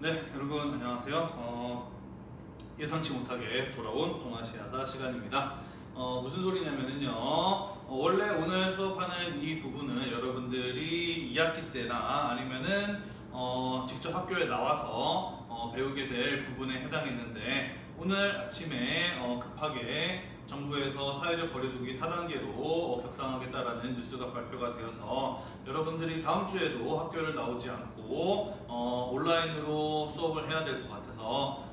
네, 여러분 안녕하세요. 예상치 못하게 돌아온 동아시아사 시간입니다. 무슨 소리냐면은요. 원래 오늘 수업하는 이 부분은 여러분들이 2학기 때나 아니면은 직접 학교에 나와서 배우게 될 부분에 해당했는데 오늘 아침에 급하게 정부에서 사회적 거리두기 4단계로 격상하겠다라는 뉴스가 발표가 되어서 여러분들이 다음 주에도 학교를 나오지 않고 온라인으로 수업을 해야 될 것 같아서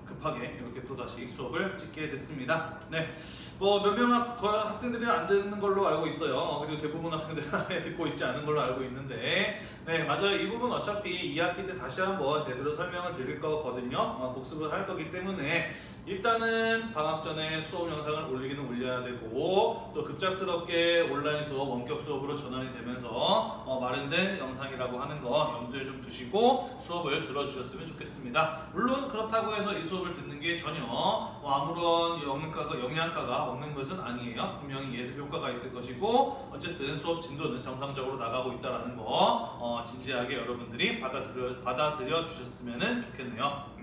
급하게 이렇게 또다시 수업을 찍게 됐습니다. 네, 몇 명 학생들이 안 듣는 걸로 알고 있어요. 그리고 대부분 학생들이 듣고 있지 않은 걸로 알고 있는데, 네, 맞아요. 이 부분 어차피 2학기 때 다시 한번 제대로 설명을 드릴 거거든요. 복습을 할 거기 때문에 일단은 방학 전에 수업 영상을 올리기는 올려야 되고 또 급작스럽게 온라인 수업, 원격 수업으로 전환이 되면서 마련된 영상이라고 하는 거 염두에 좀 두시고 수업을 들어주셨으면 좋겠습니다. 물론 그렇다고 해서 이 수업을 듣는 게 전혀 아무런 영향가가 없는 것은 아니에요. 분명히 예습 효과가 있을 것이고 어쨌든 수업 진도는 정상적으로 나가고 있다는 거 진지하게 여러분들이 받아들여 주셨으면 좋겠네요.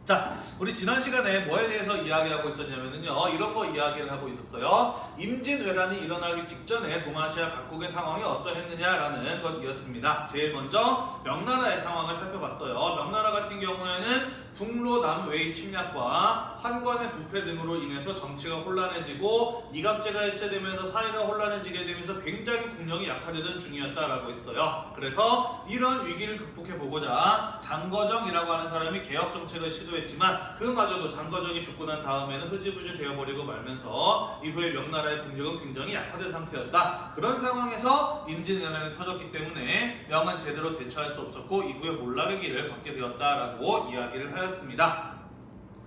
자, 우리 지난 시간에 뭐에 대해서 이야기하고 있었냐면요. 이런 거 이야기를 하고 있었어요. 임진왜란이 일어나기 직전에 동아시아 각국의 상황이 어떠했느냐라는 것이었습니다. 제일 먼저 명나라의 상황을 살펴봤어요. 명나라 같은 경우에는 북로 남웨이 침략과 환관의 부패 등으로 인해서 정치가 혼란해지고 이갑제가 해체되면서 사회가 혼란해지게 되면서 굉장히 국력이 약화되던 중이었다라고 했어요. 그래서 이런 위기를 극복해보고자 장거정이라고 하는 사람이 개혁 정책을 시도했지만 그마저도 장거정이 죽고 난 다음에는 흐지부지 되어버리고 말면서 이후에 명나라의 국력은 굉장히 약화된 상태였다. 그런 상황에서 임진왜란이 터졌기 때문에 명은 제대로 대처할 수 없었고 이후에 몰락의 길을 걷게 되었다라고 이야기를 하였습니다.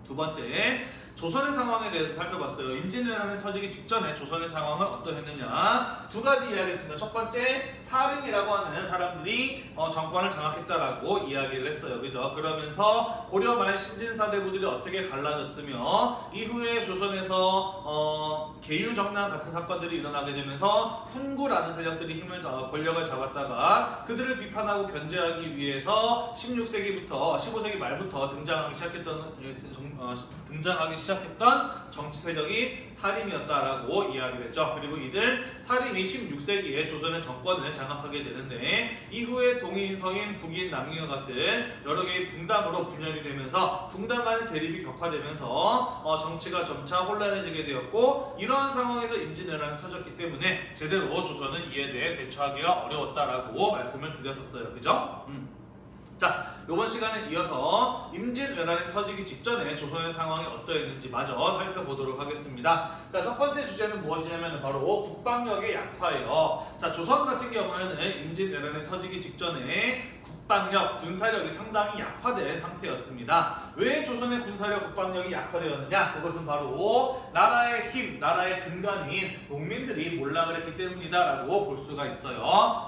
두 번째, 조선의 상황에 대해서 살펴봤어요. 임진왜란이 터지기 직전에 조선의 상황은 어떠했느냐. 두 가지 이야기했습니다. 첫 번째, 사림이라고 하는 사람들이 정권을 장악했다라고 이야기를 했어요. 그죠? 그러면서 고려 말 신진사대부들이 어떻게 갈라졌으며 이후에 조선에서 계유정난 같은 사건들이 일어나게 되면서 훈구라는 세력들이 권력을 잡았다가 그들을 비판하고 견제하기 위해서 16세기부터 15세기 말부터 등장하기 시작했던 정치 세력이 사림이었다라고 이야기를 했죠. 그리고 이들 사림이 16세기에 조선의 정권을 장악하게 되는데 이후에 동인, 서인, 북인, 남인과 같은 여러 개의 붕당으로 분열이 되면서 붕당 간의 대립이 격화되면서 정치가 점차 혼란해지게 되었고 이러한 상황에서 임진왜란이 터졌기 때문에 제대로 조선은 이에 대해 대처하기가 어려웠다라고 말씀을 드렸었어요. 그죠? 자, 이번 시간에 이어서 임진왜란이 터지기 직전에 조선의 상황이 어떠했는지 마저 살펴보도록 하겠습니다. 자, 첫 번째 주제는 무엇이냐면 바로 국방력의 약화예요. 자, 조선 같은 경우에는 임진왜란이 터지기 직전에 국방력, 군사력이 상당히 약화된 상태였습니다. 왜 조선의 군사력, 국방력이 약화되었느냐? 그것은 바로 나라의 힘, 나라의 근간인 농민들이 몰락을 했기 때문이다라고 볼 수가 있어요.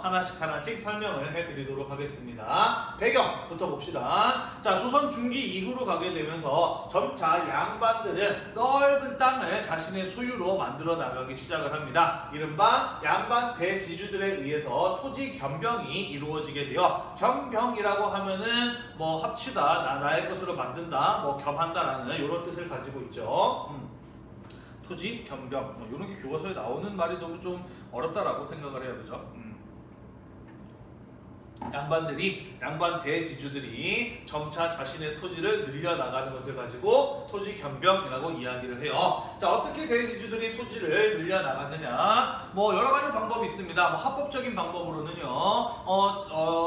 하나씩 설명을 해드리도록 하겠습니다. 배경부터 봅시다. 자, 조선 중기 이후로 가게 되면서 점차 양반들은 넓은 땅을 자신의 소유로 만들어 나가기 시작을 합니다. 이른바 양반 대지주들에 의해서 토지 겸병이 이루어지게 되어 겸병이라고 하면은 합치다, 나의 것으로 만든다, 겸한다라는 이런 뜻을 가지고 있죠. 토지 겸병 이런 게 교과서에 나오는 말이 너무 좀 어렵다라고 생각을 해요, 그죠? 양반 대지주들이 점차 자신의 토지를 늘려나가는 것을 가지고 토지 겸병이라고 이야기를 해요. 자, 어떻게 대지주들이 토지를 늘려나갔느냐? 여러 가지 방법이 있습니다. 합법적인 방법으로는요,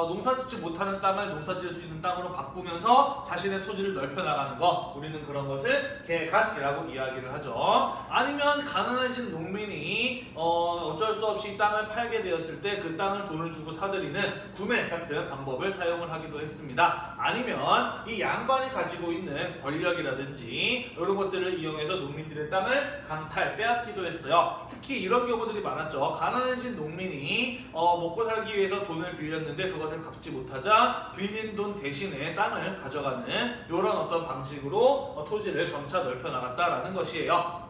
농사짓지 못하는 땅을 농사지을 수 있는 땅으로 바꾸면서 자신의 토지를 넓혀나가는 것, 우리는 그런 것을 개간이라고 이야기를 하죠. 아니면 가난해진 농민이 어쩔 수 없이 땅을 팔게 되었을 때 그 땅을 돈을 주고 사들이는 구매 같은 방법을 사용을 하기도 했습니다. 아니면 이 양반이 가지고 있는 권력이라든지 이런 것들을 이용해서 농민들의 땅을 강탈, 빼앗기도 했어요. 특히 이런 경우들이 많았죠. 가난해진 농민이 먹고 살기 위해서 돈을 빌렸는데 그것을 갚지 못하자 빌린 돈 대신에 땅을 가져가는 이런 어떤 방식으로 토지를 점차 넓혀 나갔다라는 것이에요.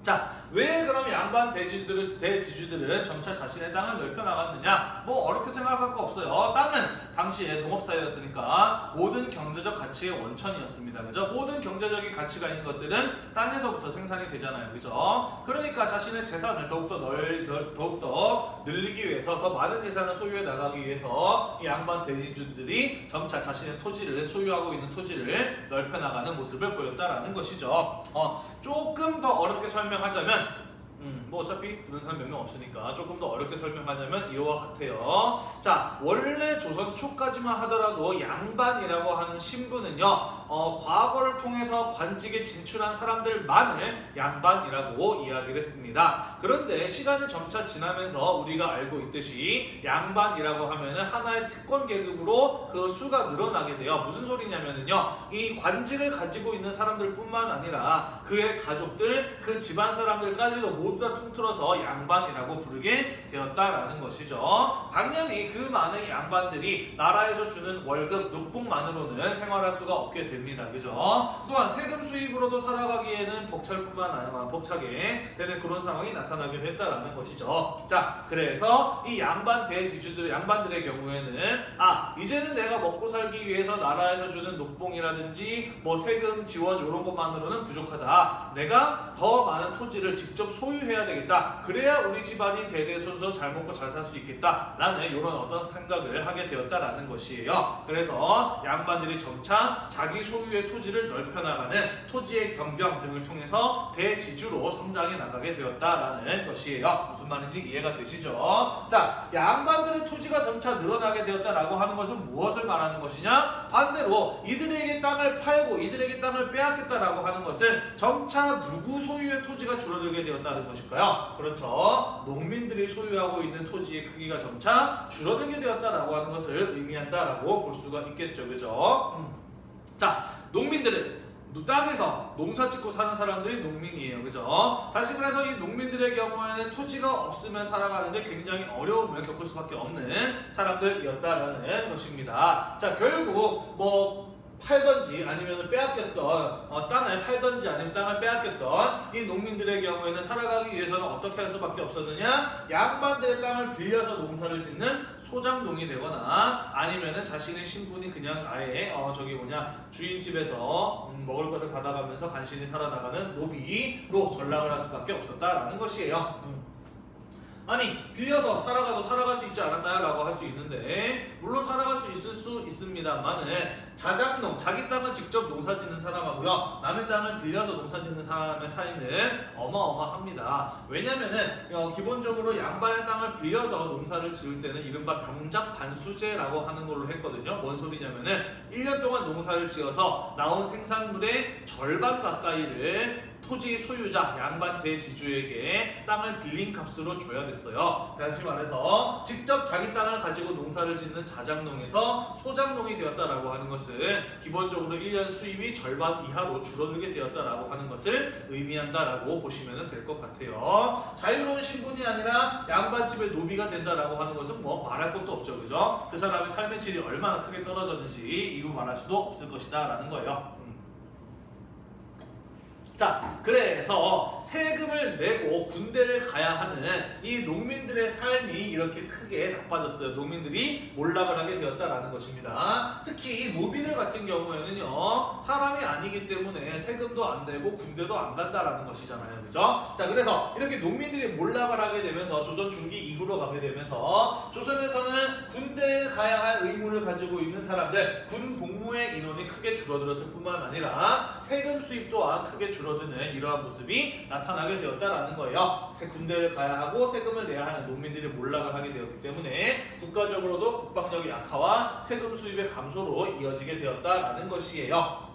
자, 왜 그럼 양반 대지주들은 점차 자신의 땅을 넓혀 나갔느냐? 뭐 어렵게 생각할 거 없어요. 땅은 당시에 농업사회였으니까 모든 경제적 가치의 원천이었습니다. 그죠? 모든 경제적인 가치가 있는 것들은 땅에서부터 생산이 되잖아요. 그죠? 그러니까 자신의 재산을 더욱더 늘리기 위해서 더 많은 재산을 소유해 나가기 위해서 이 양반 대지주들이 점차 자신의 토지를 소유하고 있는 토지를 넓혀 나가는 모습을 보였다라는 것이죠. 조금 더 어렵게 설명하자면 뭐 어차피 듣는 사람 몇 명 없으니까 조금 더 어렵게 설명하자면 이와 같아요. 자, 원래 조선 초까지만 하더라도 양반이라고 하는 신분은요, 과거를 통해서 관직에 진출한 사람들만을 양반이라고 이야기를 했습니다. 그런데 시간이 점차 지나면서 우리가 알고 있듯이 양반이라고 하면은 하나의 특권 계급으로 그 수가 늘어나게 돼요. 무슨 소리냐면은요, 이 관직을 가지고 있는 사람들뿐만 아니라 그의 가족들, 그 집안 사람들까지도 모두 다 통틀어서 양반이라고 부르게 되었다라는 것이죠. 당연히 그 많은 양반들이 나라에서 주는 월급, 녹봉만으로는 생활할 수가 없게 됩니다. 그죠? 또한 세금 수입으로도 살아가기에는 벅찰뿐만 아니라 벅차게 되는 그런 상황이 나타나게 됐다라는 것이죠. 자, 그래서 이 양반 대지주들, 양반들의 경우에는 이제는 내가 먹고 살기 위해서 나라에서 주는 녹봉이라든지 뭐 세금 지원 이런 것만으로는 부족하다. 내가 더 많은 토지를 직접 소유해야 되겠다. 그래야 우리 집안이 대대손손 잘 먹고 잘 살 수 있겠다. 라는 이런 어떤 생각을 하게 되었다라는 것이에요. 그래서 양반들이 점차 자기 소유의 토지를 넓혀나가는 토지의 겸병 등을 통해서 대지주로 성장해 나가게 되었다라는 것이에요. 무슨 말인지 이해가 되시죠? 자, 양반들의 토지가 점차 늘어나게 되었다라고 하는 것은 무엇을 말하는 것이냐? 반대로 이들에게 땅을 팔고 이들에게 땅을 빼앗겼다라고 하는 것은 점차 누구 소유의 토지가 줄어들게 되었다는 것일까요? 그렇죠. 농민들이 소유하고 있는 토지의 크기가 점차 줄어들게 되었다라고 하는 것을 의미한다라고 볼 수가 있겠죠. 그죠? 자, 농민들은 땅에서 농사 짓고 사는 사람들이 농민이에요. 그죠? 다시 말해서 이 농민들의 경우에는 토지가 없으면 살아가는데 굉장히 어려움을 겪을 수밖에 없는 사람들이었다라는 것입니다. 자, 결국 뭐 팔던지 아니면 빼앗겼던 땅을 팔던지 아니면 땅을 빼앗겼던 이 농민들의 경우에는 살아가기 위해서는 어떻게 할 수밖에 없었느냐? 양반들의 땅을 빌려서 농사를 짓는 소장농이 되거나 아니면은 자신의 신분이 그냥 아예 주인 집에서 먹을 것을 받아가면서 간신히 살아나가는 노비로 전락을 할 수밖에 없었다라는 것이에요. 아니, 빌려서 살아갈 수 있지 않았나요? 라고 할 수 있는데 물론 살아갈 수 있을 수 있습니다만은 자작농, 자기 땅을 직접 농사 짓는 사람하고요 남의 땅을 빌려서 농사 짓는 사람의 차이는 어마어마합니다. 왜냐면은 기본적으로 양반의 땅을 빌려서 농사를 지을 때는 이른바 병작 반수제라고 하는 걸로 했거든요. 뭔 소리냐면은 1년 동안 농사를 지어서 나온 생산물의 절반 가까이를 토지 소유자, 양반 대지주에게 땅을 빌린 값으로 줘야 됐어요. 다시 말해서 직접 자기 땅을 가지고 농사를 짓는 자작농에서 소작농이 되었다라고 하는 것은 기본적으로 1년 수입이 절반 이하로 줄어들게 되었다라고 하는 것을 의미한다라고 보시면 될 것 같아요. 자유로운 신분이 아니라 양반집의 노비가 된다라고 하는 것은 뭐 말할 것도 없죠. 그죠? 그 사람의 삶의 질이 얼마나 크게 떨어졌는지 이루 말할 수도 없을 것이다 라는 거예요. 자, 그래서 세금을 내고 군대를 가야 하는 이 농민들의 삶이 이렇게 크게 나빠졌어요. 농민들이 몰락을 하게 되었다라는 것입니다. 특히 이 노비들 같은 경우에는요, 사람이 아니기 때문에 세금도 안 내고 군대도 안 간다라는 것이잖아요. 그죠? 자, 그래서 이렇게 농민들이 몰락을 하게 되면서 조선 중기 이후로 가게 되면서 조선에서는 군대에 가야 할 의무를 가지고 있는 사람들, 군 복무의 인원이 크게 줄어들었을 뿐만 아니라 세금 수입 또한 크게 줄어드는 이러한 모습이 나타나게 되었다라는 거예요. 군대를 가야 하고 세금을 내야 하는 농민들이 몰락을 하게 되었기 때문에 국가적으로도 국방력의 약화와 세금 수입의 감소로 이어지게 되었다라는 것이에요.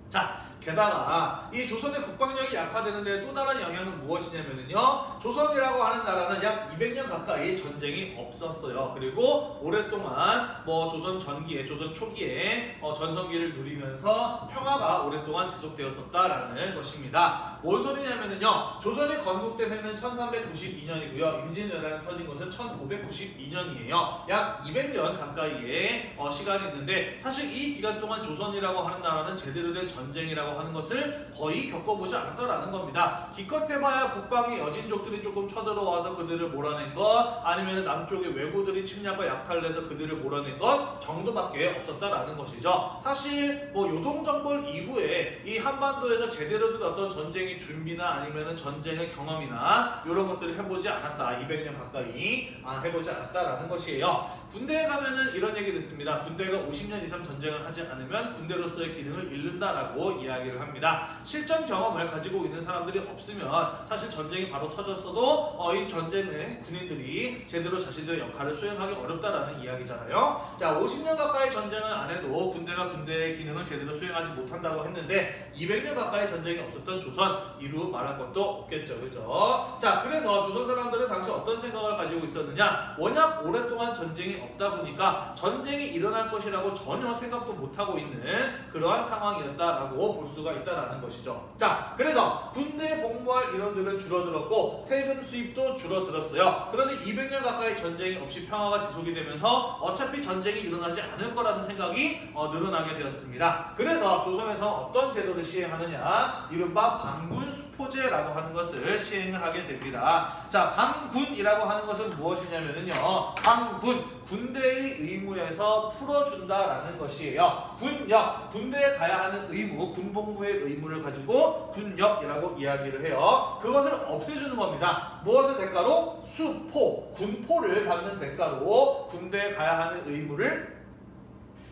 자, 게다가 이 조선의 국방력이 약화되는데 또 다른 영향은 무엇이냐면요, 조선이라고 하는 나라는 약 200년 가까이 전쟁이 없었어요. 그리고 오랫동안 조선 전기에, 조선 초기에 전성기를 누리면서 평화가 오랫동안 지속되었었다라는 것입니다. 뭔 소리냐면요, 조선이 건국된 해는 1392년이고요 임진왜란이 터진 것은 1592년이에요 약 200년 가까이의 시간이 있는데, 사실 이 기간 동안 조선이라고 하는 나라는 제대로 된 전쟁이라고 전쟁이라고 하는 것을 거의 겪어보지 않았다라는 겁니다. 기껏해봐야 북방의 여진족들이 조금 쳐들어와서 그들을 몰아낸 것, 아니면 남쪽의 왜구들이 침략과 약탈을 해서 그들을 몰아낸 것 정도밖에 없었다라는 것이죠. 사실 뭐 요동정벌 이후에 이 한반도에서 제대로 된 어떤 전쟁의 준비나 아니면 전쟁의 경험이나 이런 것들을 해보지 않았다. 200년 가까이 해보지 않았다라는 것이에요. 군대에 가면은 이런 얘기 듣습니다. 군대가 50년 이상 전쟁을 하지 않으면 군대로서의 기능을 잃는다라고 이야기를 합니다. 실전 경험을 가지고 있는 사람들이 없으면 사실 전쟁이 바로 터졌어도 이 전쟁의 군인들이 제대로 자신들의 역할을 수행하기 어렵다라는 이야기잖아요. 자, 50년 가까이 전쟁을 안 해도 군대가 군대의 기능을 제대로 수행하지 못한다고 했는데 200년 가까이 전쟁이 없었던 조선 이루 말할 것도 없겠죠. 그죠? 자, 그래서 조선 사람들은 당시 어떤 생각을 가지고 있었느냐? 워낙 오랫동안 전쟁이 없다 보니까 전쟁이 일어날 것이라고 전혀 생각도 못하고 있는 그러한 상황이었다라고 볼 수가 있다라는 것이죠. 자, 그래서 군대에 복무할 인원들은 줄어들었고 세금 수입도 줄어들었어요. 그런데 200년 가까이 전쟁이 없이 평화가 지속이 되면서 어차피 전쟁이 일어나지 않을 거라는 생각이 늘어나게 되었습니다. 그래서 조선에서 어떤 제도를 시행하느냐? 이른바 방군수포제라고 하는 것을 시행을 하게 됩니다. 자, 방군이라고 하는 것은 무엇이냐면요. 방군, 군대의 의무에서 풀어준다라는 것이에요. 군역, 군대에 가야 하는 의무, 군복무의 의무를 가지고 군역이라고 이야기를 해요. 그것을 없애주는 겁니다. 무엇을 대가로? 수포, 군포를 받는 대가로 군대에 가야 하는 의무를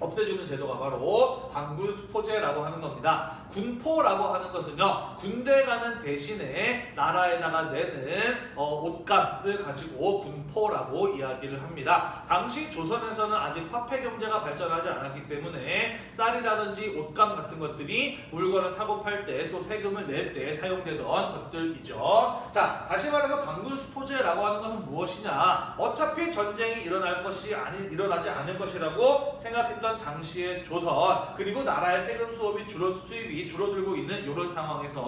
없애주는 제도가 바로 방군수포제라고 하는 겁니다. 군포라고 하는 것은요, 군대 가는 대신에 나라에다가 내는 옷감을 가지고 군포라고 이야기를 합니다. 당시 조선에서는 아직 화폐 경제가 발전하지 않았기 때문에 쌀이라든지 옷감 같은 것들이 물건을 사고 팔 때 또 세금을 낼 때 사용되던 것들이죠. 자, 다시 말해서 방군수포제라고 하는 것은 무엇이냐? 어차피 전쟁이 일어나지 않을 것이라고 생각했던 당시의 조선, 그리고 나라의 세금 수입이 줄어들고 있는 이런 상황에서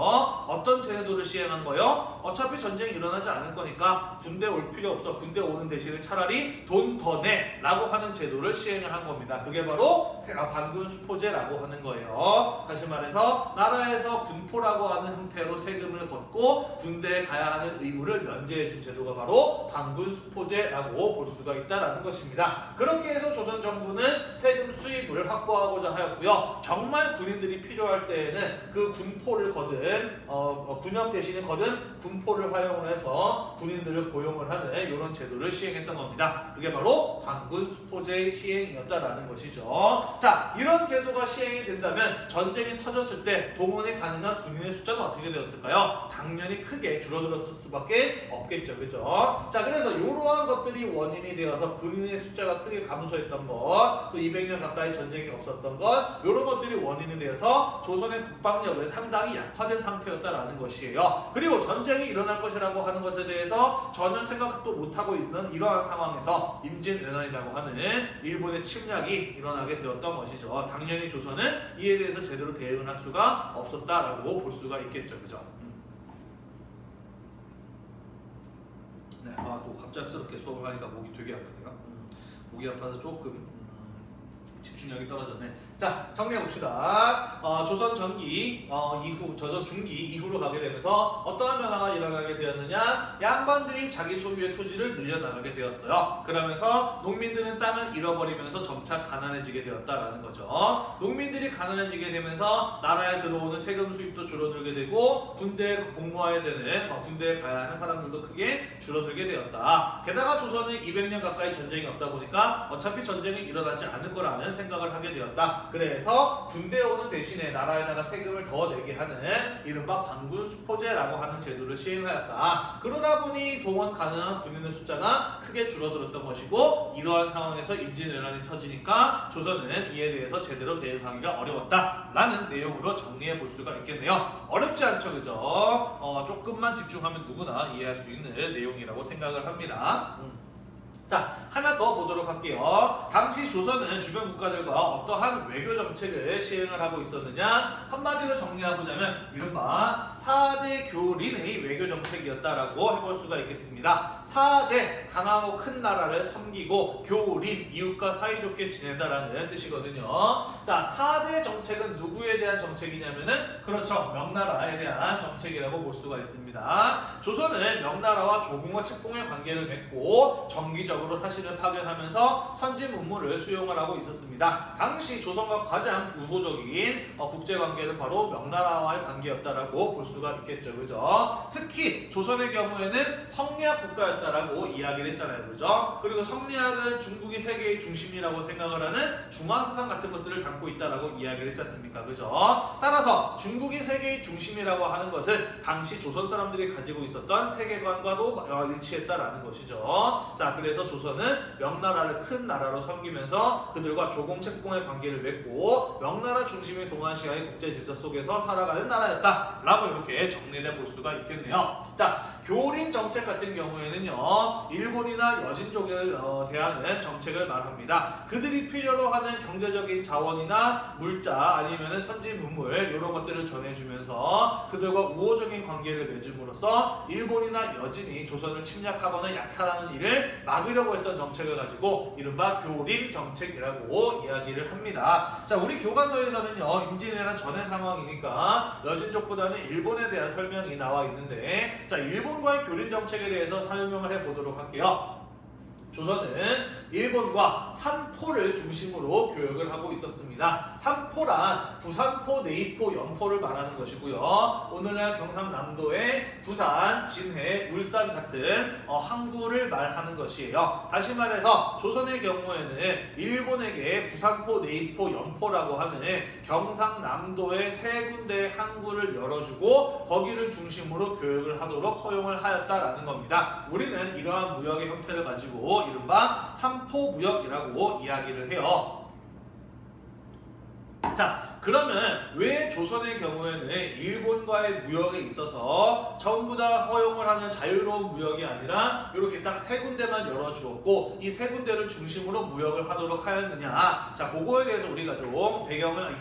어떤 제도를 시행한 거예요? 어차피 전쟁이 일어나지 않을 거니까 군대 올 필요 없어. 군대 오는 대신에 차라리 돈 더 내 라고 하는 제도를 시행을 한 겁니다. 그게 바로 방군수포제라고 하는 거예요. 다시 말해서 나라에서 군포라고 하는 형태로 세금을 걷고 군대에 가야 하는 의무를 면제해 준 제도가 바로 방군수포제라고 볼 수가 있다는 것입니다. 그렇게 해서 조선 정부는 세금 수입을 확보하고자 하였고요. 정말 군인들이 필요할 때에는 그 군포를 거둔 군역 대신에 거둔 군포를 활용을 해서 군인들을 고용을 하는 이런 제도를 시행했던 겁니다. 그게 바로 방군수포제의 시행이었다라는 것이죠. 자, 이런 제도가 시행이 된다면 전쟁이 터졌을 때 동원이 가능한 군인의 숫자는 어떻게 되었을까요? 당연히 크게 줄어들었을 수밖에 없겠죠. 그죠? 자, 그래서 이러한 것들이 원인이 되어서 군인의 숫자가 크게 감소했던 것, 또 200년 가까이 전쟁이 없었던 것, 이런 것들이 원인이 되어서 조선의 국방력은 상당히 약화된 상태였다라는 것이에요. 그리고 전쟁이 일어날 것이라고 하는 것에 대해서 전혀 생각도 못하고 있는 이러한 상황에서 임진왜란이라고 하는 일본의 침략이 일어나게 되었던 것이죠. 당연히 조선은 이에 대해서 제대로 대응을 할 수가 없었다라고 볼 수가 있겠죠. 그죠? 네, 또 갑작스럽게 수업을 하니까 목이 되게 아프네요. 목이 아파서 조금 집중력이 떨어졌네. 자, 정리해봅시다. 조선 전기 이후, 조선 중기 이후로 가게 되면서 어떠한 변화가 일어나게 되었느냐? 양반들이 자기 소유의 토지를 늘려나가게 되었어요. 그러면서 농민들은 땅을 잃어버리면서 점차 가난해지게 되었다라는 거죠. 농민들이 가난해지게 되면서 나라에 들어오는 세금 수입도 줄어들게 되고 군대에 복무해야 되는 군대에 가야 하는 사람들도 크게 줄어들게 되었다. 게다가 조선은 200년 가까이 전쟁이 없다 보니까 어차피 전쟁이 일어나지 않을 거라는 생각을 하게 되었다. 그래서 군대에 오는 대신에 나라에다가 세금을 더 내게 하는 이른바 방군수포제라고 하는 제도를 시행하였다. 그러다 보니 동원 가능한 군인의 숫자가 크게 줄어들었던 것이고, 이러한 상황에서 임진왜란이 터지니까 조선은 이에 대해서 제대로 대응하기가 어려웠다라는 내용으로 정리해 볼 수가 있겠네요. 어렵지 않죠, 그죠? 조금만 집중하면 누구나 이해할 수 있는 내용이라고 생각을 합니다. 자, 하나 더 보도록 할게요. 당시 조선은 주변 국가들과 어떠한 외교 정책을 시행을 하고 있었느냐? 한마디로 정리해보자면 이른바 4대 교린의 외교 정책이었다라고 해볼 수가 있겠습니다. 4대 강하고 큰 나라를 섬기고 교린 이웃과 사이좋게 지낸다라는 뜻이거든요. 자, 4대 정책은 누구에 대한 정책이냐면은 그렇죠. 명나라에 대한 정책이라고 볼 수가 있습니다. 조선은 명나라와 조공과 책봉의 관계를 맺고 정기적으로 사실을 파견하면서 선지 문물을 수용을 하고 있었습니다. 당시 조선과 가장 우호적인 국제관계는 바로 명나라와의 관계였다라고 볼 수가 있겠죠. 그죠? 특히 조선의 경우에는 성리학 국가였다라고 이야기를 했잖아요. 그죠? 그리고 성리학은 중국이 세계의 중심이라고 생각을 하는 중화사상 같은 것들을 담고 있다라고 이야기를 했지 않습니까? 그죠? 따라서 중국이 세계의 중심이라고 하는 것은 당시 조선 사람들이 가지고 있었던 세계관과도 일치했다라는 것이죠. 자, 그래서 조선은 명나라를 큰 나라로 섬기면서 그들과 조공책봉의 관계를 맺고 명나라 중심의 동아시아의 국제 질서 속에서 살아가는 나라였다라고 이렇게 정리를 해볼 수가 있겠네요. 자, 교린 정책 같은 경우에는요, 일본이나 여진족을 대하는 정책을 말합니다. 그들이 필요로 하는 경제적인 자원이나 물자 아니면은 선지 문물 이런 것들을 전해주면서 그들과 우호적인 관계를 맺음으로써 일본이나 여진이 조선을 침략하거나 약탈하는 일을 막으려고 했던 정책을 가지고 이른바 교린 정책이라고 이야기를 합니다. 자, 우리 교과서에서는요, 임진왜란 전의 상황이니까 여진족보다는 일본에 대한 설명이 나와 있는데, 자, 일본과의 교린 정책에 대해서 설명을 해보도록 할게요. 조선은 일본과 삼포를 중심으로 교역을 하고 있었습니다. 삼포란 부산포, 내이포, 연포를 말하는 것이고요. 오늘날 경상남도의 부산, 진해, 울산 같은 항구를 말하는 것이에요. 다시 말해서 조선의 경우에는 일본에게 부산포, 내이포, 연포라고 하는 경상남도의 세 군데의 항구를 열어주고 거기를 중심으로 교역을 하도록 허용을 하였다라는 겁니다. 우리는 이러한 무역의 형태를 가지고 이른바 삼포무역이라고 이야기를 해요. 자, 그러면 왜 조선의 경우에는 일본과의 무역에 있어서 전부 다 허용을 하는 자유로운 무역이 아니라 이렇게 딱 세 군데만 열어주었고 이 세 군데를 중심으로 무역을 하도록 하였느냐? 자, 그거에 대해서 우리가 좀 배경을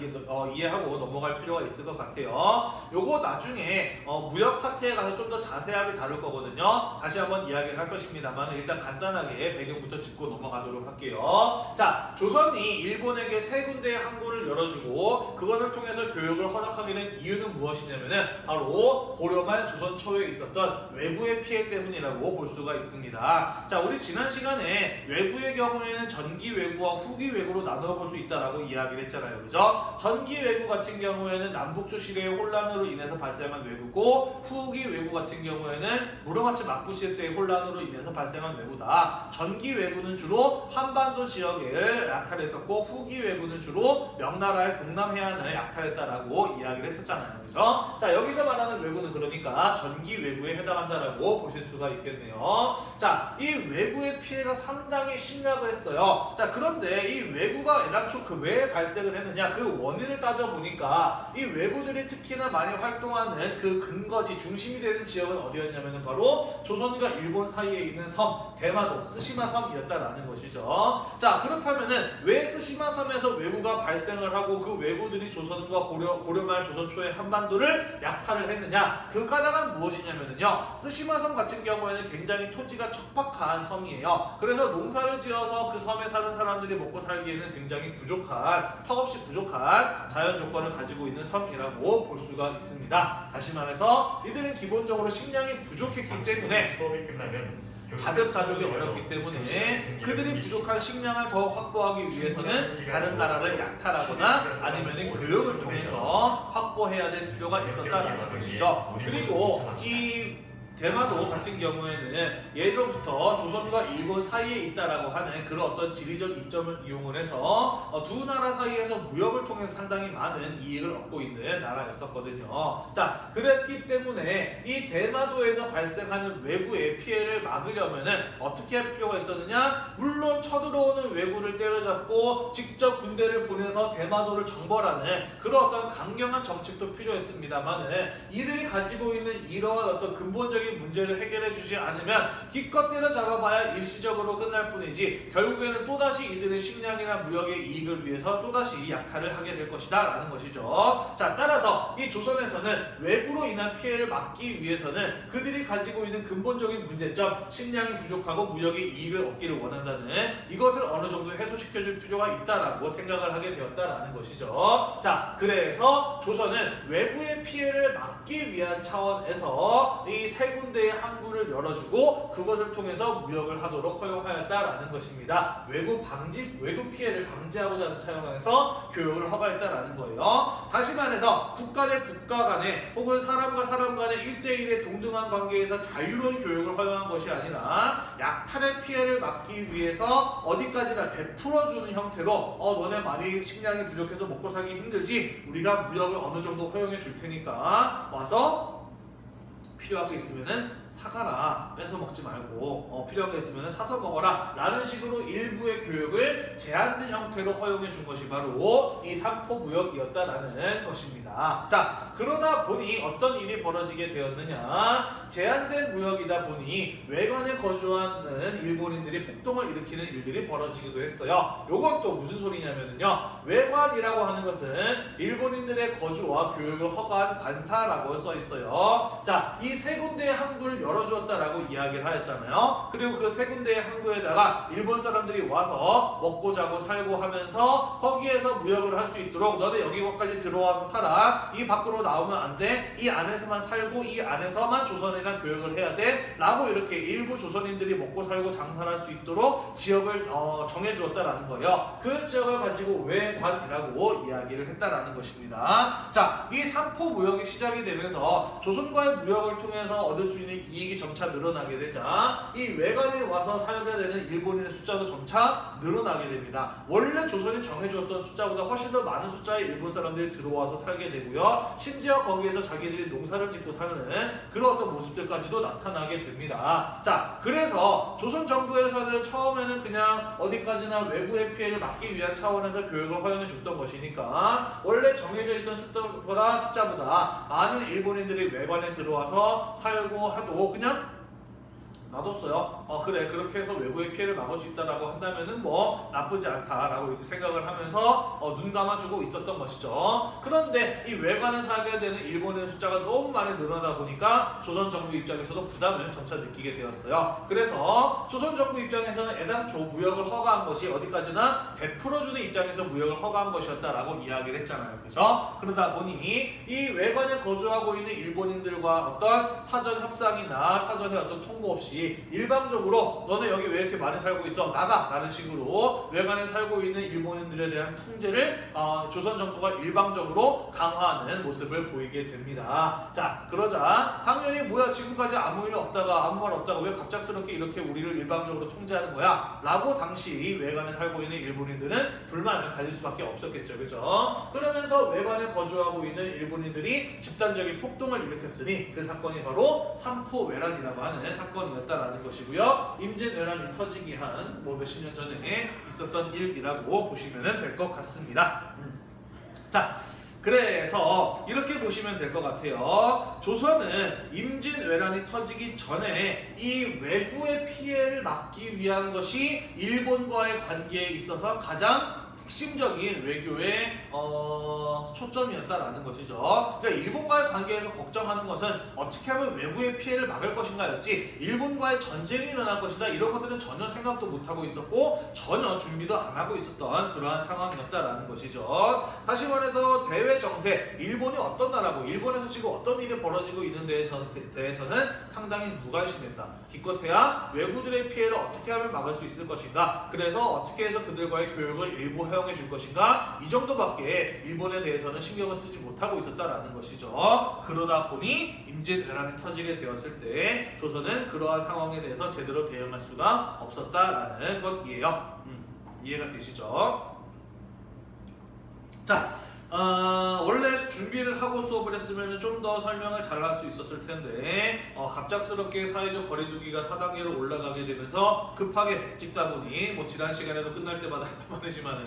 이해하고 넘어갈 필요가 있을 것 같아요. 요거 나중에 무역 파트에 가서 좀 더 자세하게 다룰 거거든요. 다시 한번 이야기를 할 것입니다만 일단 간단하게 배경부터 짚고 넘어가도록 할게요. 자, 조선이 일본에게 세 군데의 항구를 열어주고 그것을 통해서 교역을 허락하게 된 이유는 무엇이냐면은 바로 고려말 조선 초에 있었던 외구의 피해 때문이라고 볼 수가 있습니다. 자, 우리 지난 시간에 외구의 경우에는 전기 외구와 후기 외구로 나누어 볼 수 있다라고 이야기를 했잖아요. 그죠? 전기 외구 같은 경우에는 남북조 시대의 혼란으로 인해서 발생한 외구고 후기 외구 같은 경우에는 무로마치 막부시 때의 혼란으로 인해서 발생한 외구다. 전기 외구는 주로 한반도 지역을 약탈했었고 후기 외구는 주로 명나라의 동남 해안을 약탈했다라고 이야기를 했었잖아요. 그죠? 자, 여기서 말하는 외구는 그러니까 전기 외구에 해당한다라고 보실 수가 있겠네요. 자, 이 외구의 피해가 상당히 심각을 했어요. 자, 그런데 이 외구가 애당초 왜 발생을 했느냐? 그 원인을 따져보니까 이 외구들이 특히나 많이 활동하는 그 근거지, 중심이 되는 지역은 어디였냐면 바로 조선과 일본 사이에 있는 섬, 대마도, 스시마 섬이었다라는 것이죠. 자, 그렇다면은 왜 스시마 섬에서 외구가 발생을 하고 그 외구들이 조선과 고려말 조선 초의 한반도를 약탈을 했느냐? 그 까닭은 무엇이냐면요. 스시마섬 같은 경우에는 굉장히 토지가 척박한 섬이에요. 그래서 농사를 지어서 그 섬에 사는 사람들이 먹고 살기에는 굉장히 부족한, 턱없이 부족한 자연 조건을 가지고 있는 섬이라고 볼 수가 있습니다. 다시 말해서 이들은 기본적으로 식량이 부족했기 때문에 자급자족이 어렵기 때문에 그들이 부족한 식량을 더 확보하기 위해서는 다른 나라를 약탈하거나 아니면 교역을 통해서 확보해야 될 필요가 있었다라는 것이죠. 그리고 이 대마도 같은 경우에는 예로부터 조선과 일본 사이에 있다라고 하는 그런 어떤 지리적 이점을 이용을 해서 두 나라 사이에서 무역을 통해서 상당히 많은 이익을 얻고 있는 나라였었거든요. 자, 그랬기 때문에 이 대마도에서 발생하는 외구의 피해를 막으려면은 어떻게 할 필요가 있었느냐? 물론 쳐들어오는 외구를 때려잡고 직접 군대를 보내서 대마도를 정벌하는 그런 어떤 강경한 정책도 필요했습니다만은 이들이 가지고 있는 이러한 어떤 근본적인 근본적인 문제를 해결해 주지 않으면 기껏 때려잡아봐야 일시적으로 끝날 뿐이지 결국에는 또다시 이들의 식량이나 무역의 이익을 위해서 또다시 약탈을 하게 될 것이다 라는 것이죠. 자, 따라서 이 조선에서는 외구로 인한 피해를 막기 위해서는 그들이 가지고 있는 근본적인 문제점, 식량이 부족하고 무역의 이익을 얻기를 원한다는 이것을 어느 정도 해소시켜줄 필요가 있다라고 생각을 하게 되었다라는 것이죠. 자, 그래서 조선은 외부의 피해를 막기 위한 차원에서 이 세 군데의 항구를 열어주고 그것을 통해서 무역을 하도록 허용하였다라는 것입니다. 외국 피해를 방지하고자 하는 차원에서 교역을 허가했다라는 거예요. 다시 말해서 국가 대 국가 간에 혹은 사람과 사람 간의 1대1의 동등한 관계에서 자유로운 교역을 허용한 것이 아니라 약탈의 피해를 막기 위해서 어디까지나 베풀어주는 형태로 너네 많이 식량이 부족해서 먹고 살기 힘들지 우리가 무역을 어느 정도 허용해 줄 테니까 와서 필요한 게 있으면은 사가라, 뺏어 먹지 말고 필요한 게 있으면은 사서 먹어라 라는 식으로 일부의 교육을 제한된 형태로 허용해 준 것이 바로 이 삼포무역이었다라는 것입니다. 자, 그러다 보니 어떤 일이 벌어지게 되었느냐, 제한된 무역이다 보니 외관에 거주하는 일본인들이 폭동을 일으키는 일들이 벌어지기도 했어요. 요건 또 무슨 소리냐면요, 외관이라고 하는 것은 일본인들의 거주와 교육을 허가한 관사라고 써 있어요. 자, 이 세 군데의 항구를 열어주었다라고 이야기를 하였잖아요. 그리고 그 세 군데의 항구에다가 일본 사람들이 와서 먹고 자고 살고 하면서 거기에서 무역을 할 수 있도록 너네 여기까지 들어와서 살아, 이 밖으로 나오면 안 돼, 이 안에서만 살고 이 안에서만 조선이랑 교역을 해야 돼 라고 이렇게 일부 조선인들이 먹고 살고 장사를 할 수 있도록 지역을 정해주었다라는 거예요. 그 지역을 가지고 외관이라고 이야기를 했다라는 것입니다. 자, 이 삼포무역이 시작이 되면서 조선과의 무역을 통해서 얻을 수 있는 이익이 점차 늘어나게 되자 이 외관에 와서 살게 되는 일본인의 숫자도 점차 늘어나게 됩니다. 원래 조선이 정해주었던 숫자보다 훨씬 더 많은 숫자의 일본 사람들이 들어와서 살게 되고요. 심지어 거기에서 자기들이 농사를 짓고 사는 그런 어떤 모습들까지도 나타나게 됩니다. 자, 그래서 조선 정부에서는 처음에는 그냥 어디까지나 외부의 피해를 막기 위한 차원에서 교육을 허용해 줬던 것이니까 원래 정해져 있던 숫자보다 많은 일본인들이 외관에 들어와서 살고 해도 그냥 놔뒀어요. 그래, 그렇게 해서 외부의 피해를 막을 수 있다라고 한다면은 뭐 나쁘지 않다라고 이렇게 생각을 하면서 눈 감아주고 있었던 것이죠. 그런데 이 외관에 살게 되는 일본의 숫자가 너무 많이 늘어나다 보니까 조선 정부 입장에서도 부담을 점차 느끼게 되었어요. 그래서 조선 정부 입장에서는 애당초 무역을 허가한 것이 어디까지나 베풀어주는 입장에서 무역을 허가한 것이었다라고 이야기를 했잖아요. 그죠? 그러다 보니 이 외관에 거주하고 있는 일본인들과 어떤 사전 협상이나 사전의 어떤 통보 없이 일방적으로 너네 여기 왜 이렇게 많이 살고 있어? 나가! 라는 식으로 외관에 살고 있는 일본인들에 대한 통제를 조선 정부가 일방적으로 강화하는 모습을 보이게 됩니다. 자, 그러자 당연히 뭐야, 지금까지 아무 일 없다가 아무 말 없다가 왜 갑작스럽게 이렇게 우리를 일방적으로 통제하는 거야? 라고 당시 외관에 살고 있는 일본인들은 불만을 가질 수밖에 없었겠죠. 그죠? 그러면서 외관에 거주하고 있는 일본인들이 집단적인 폭동을 일으켰으니 그 사건이 바로 삼포외란이라고 하는 사건이었다 라는 것이고요. 임진왜란이 터지기 한 몇십 년 전에 있었던 일이라고 보시면 될 것 같습니다. 자, 그래서 이렇게 보시면 될 것 같아요. 조선은 임진왜란이 터지기 전에 이 외구의 피해를 막기 위한 것이 일본과의 관계에 있어서 가장 핵심적인 외교의 초점이었다라는 것이죠. 그러니까 일본과의 관계에서 걱정하는 것은 어떻게 하면 외부의 피해를 막을 것인가였지, 일본과의 전쟁이 일어날 것이다 이런 것들은 전혀 생각도 못하고 있었고 전혀 준비도 안 하고 있었던 그러한 상황이었다라는 것이죠. 다시 말해서 대외 정세, 일본이 어떤 나라고 일본에서 지금 어떤 일이 벌어지고 있는 대해서는 상당히 무관심했다. 기껏해야 외부들의 피해를 어떻게 하면 막을 수 있을 것인가, 그래서 어떻게 해서 그들과의 교육을 일부 허용해 줄 것인가, 이 정도밖에 일본에 대해서는 신경을 쓰지 못하고 있었다라는 것이죠. 그러다 보니 임진왜란이 터지게 되었을 때 조선은 그러한 상황에 대해서 제대로 대응할 수가 없었다라는 것이에요. 이해가 되시죠? 자, 원래 준비를 하고 수업을 했으면 좀 더 설명을 잘 할 수 있었을 텐데 갑작스럽게 사회적 거리두기가 4단계로 올라가게 되면서 급하게 찍다 보니 뭐 지난 시간에도 끝날 때마다 했던 말이지만은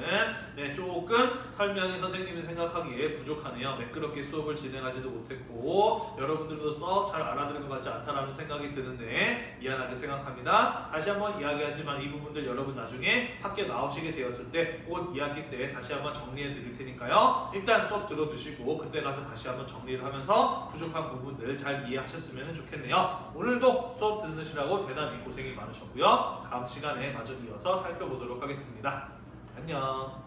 네, 조금 설명이 선생님이 생각하기에 부족하네요. 매끄럽게 수업을 진행하지도 못했고 여러분들도 썩 잘 알아들은 것 같지 않다라는 생각이 드는데 미안하게 생각합니다. 다시 한번 이야기하지만 이 부분들 여러분 나중에 학교 나오시게 되었을 때 곧 2학기 때 다시 한번 정리해 드릴 테니까요. 일단 수업 들어두시고 그때 가서 다시 한번 정리를 하면서 부족한 부분들 잘 이해하셨으면 좋겠네요. 오늘도 수업 들으시라고 대단히 고생이 많으셨고요. 다음 시간에 마저 이어서 살펴보도록 하겠습니다. 안녕.